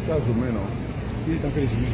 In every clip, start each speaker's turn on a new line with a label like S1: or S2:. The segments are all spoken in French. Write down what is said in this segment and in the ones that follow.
S1: Ça zoomé, non?
S2: Il est en train de zoomer.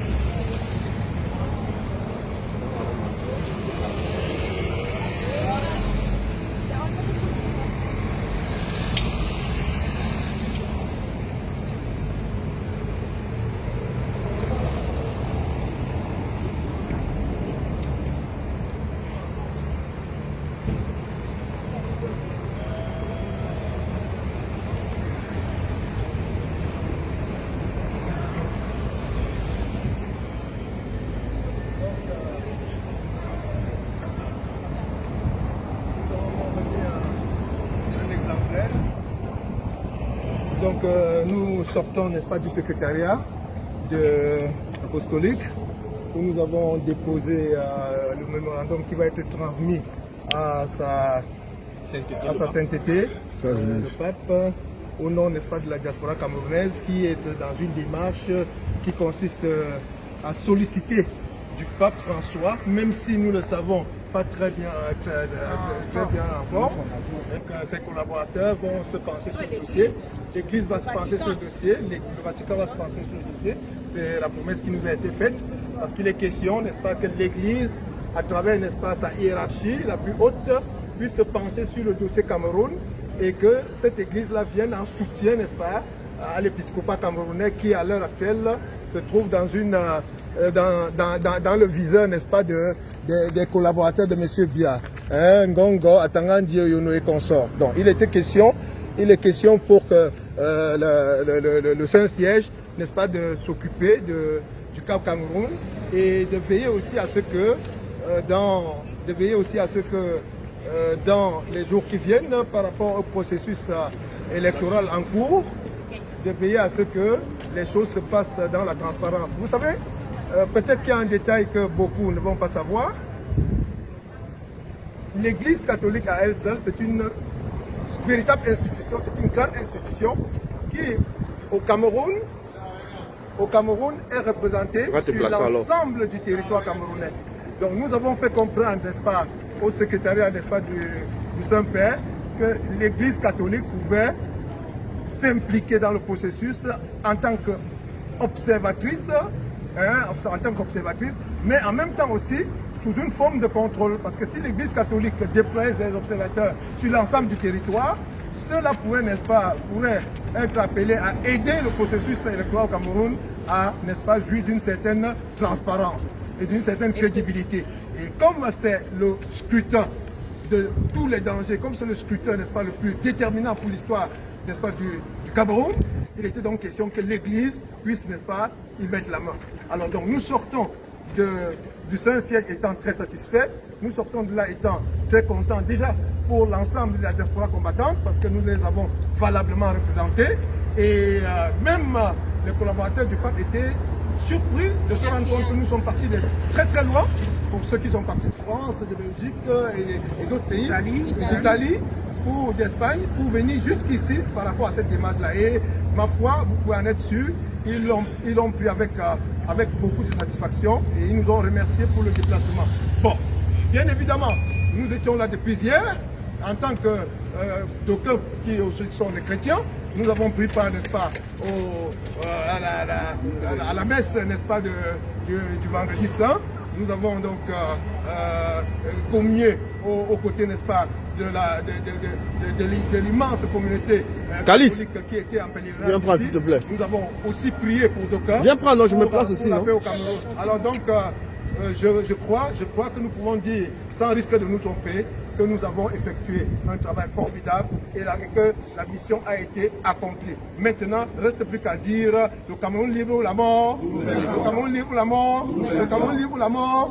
S3: Donc nous sortons, n'est-ce pas, du secrétariat apostolique où nous avons déposé le mémorandum qui va être transmis à sa sainteté, le pape, au nom, n'est-ce pas, de la diaspora camerounaise qui est dans une démarche qui consiste à solliciter du pape François, même si nous le savons pas très bien en forme, que ses collaborateurs vont se pencher sur le dossier. L'Église va se pencher sur le dossier, le Vatican va se pencher sur le dossier. C'est la promesse qui nous a été faite, parce qu'il est question, n'est-ce pas, que l'Église, à travers, n'est-ce pas, sa hiérarchie la plus haute, puisse se pencher sur le dossier Cameroun et que cette Église-là vienne en soutien, n'est-ce pas, à l'épiscopat camerounais qui, à l'heure actuelle, se trouve dans le viseur, n'est-ce pas, des collaborateurs de M. Biya, Ngongo, Atangandi, Yono et consorts. Donc, il est question pour que le Saint-Siège, n'est-ce pas, de s'occuper du Cap Cameroun et de veiller aussi à ce que, dans les jours qui viennent, par rapport au processus électoral en cours, de veiller à ce que les choses se passent dans la transparence. Vous savez, peut-être qu'il y a un détail que beaucoup ne vont pas savoir. L'Église catholique à elle seule, c'est une véritable institution, c'est une grande institution qui, au Cameroun, est représentée sur l'ensemble du territoire camerounais. Donc nous avons fait comprendre, n'est-ce pas, au secrétariat, n'est-ce pas, du Saint-Père, que l'Église catholique pouvait s'impliquer dans le processus en tant qu'observatrice, mais en même temps aussi sous une forme de contrôle. Parce que si l'Église catholique déploie des observateurs sur l'ensemble du territoire, cela pourrait, n'est-ce pas, être appelé à aider le processus électoral au Cameroun à, n'est-ce pas, jouir d'une certaine transparence et d'une certaine crédibilité. Et comme c'est le scrutin de tous les dangers, comme c'est le scrutin, n'est-ce pas, le plus déterminant pour l'histoire, n'est-ce pas, du Cameroun, il était donc question que l'Église puisse, n'est-ce pas, y mettre la main. Alors donc nous sortons du Saint-Siège étant très satisfaits, nous sortons de là étant très contents déjà pour l'ensemble de la diaspora combattante, parce que nous les avons valablement représentés, et même les collaborateurs du pape étaient surpris de se rendre compte que nous sommes partis de très très loin, pour ceux qui sont partis de France, de Belgique et d'autres pays, d'Italie ou d'Espagne, pour venir jusqu'ici par rapport à cette démarche-là. Et ma foi, vous pouvez en être sûr, ils l'ont pris avec beaucoup de satisfaction et ils nous ont remercié pour le déplacement. Bon, bien évidemment, nous étions là depuis hier, en tant que d'aucuns qui aussi sont des chrétiens. Nous avons pris part, n'est-ce pas, à la messe, n'est-ce pas, du vendredi saint. Nous avons donc communié aux côtés, n'est-ce pas, de l'immense communauté catholique qui était en pèlerinage.
S1: Viens prendre, s'il te plaît.
S3: Nous avons aussi prié pour d'aucuns.
S1: Viens prendre, non, je me place aussi.
S3: Alors donc, je crois que nous pouvons dire, sans risque de nous tromper, que nous avons effectué un travail formidable et que la mission a été accomplie. Maintenant, il ne reste plus qu'à dire le Cameroun libre ou la mort, le Cameroun libre ou la mort, le Cameroun libre ou la mort.